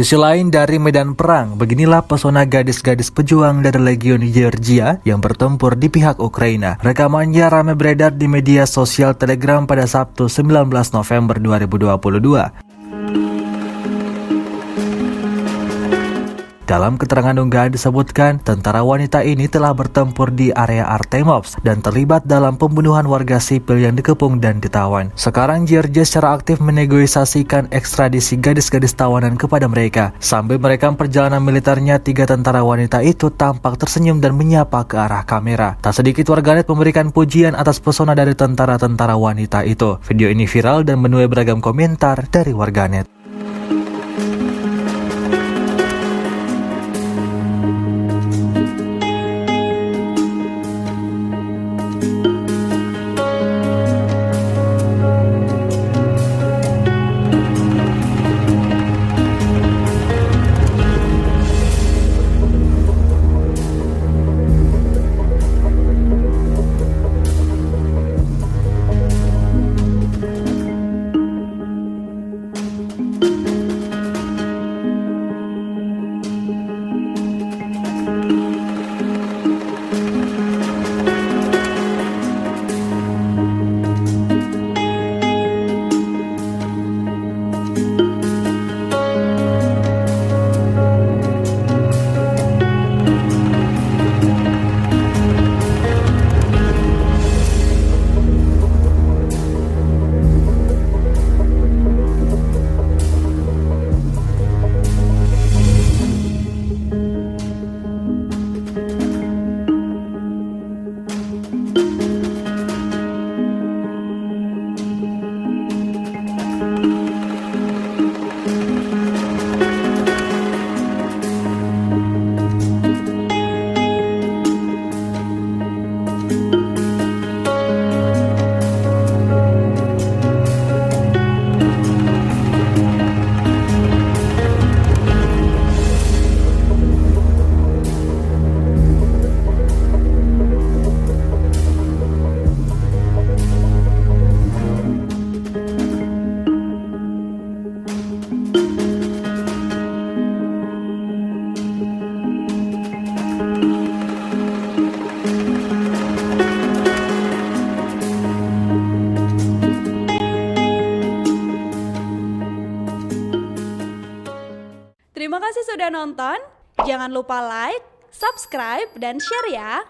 Sisi lain dari medan perang, beginilah pesona gadis-gadis pejuang dari Legion Georgia yang bertempur di pihak Ukraina. Rekamannya ramai beredar di media sosial Telegram pada Sabtu 19 November 2022. Dalam keterangan unggahan disebutkan, tentara wanita ini telah bertempur di area Artemovsk dan terlibat dalam pembunuhan warga sipil yang dikepung dan ditawan. Sekarang Georgia secara aktif menegosiasikan ekstradisi gadis-gadis tawanan kepada mereka. Sambil merekam perjalanan militernya, 3 tentara wanita itu tampak tersenyum dan menyapa ke arah kamera. Tak sedikit warganet memberikan pujian atas pesona dari tentara-tentara wanita itu. Video ini viral dan menuai beragam komentar dari warganet. Terima kasih sudah nonton. Jangan lupa like, subscribe, dan share ya.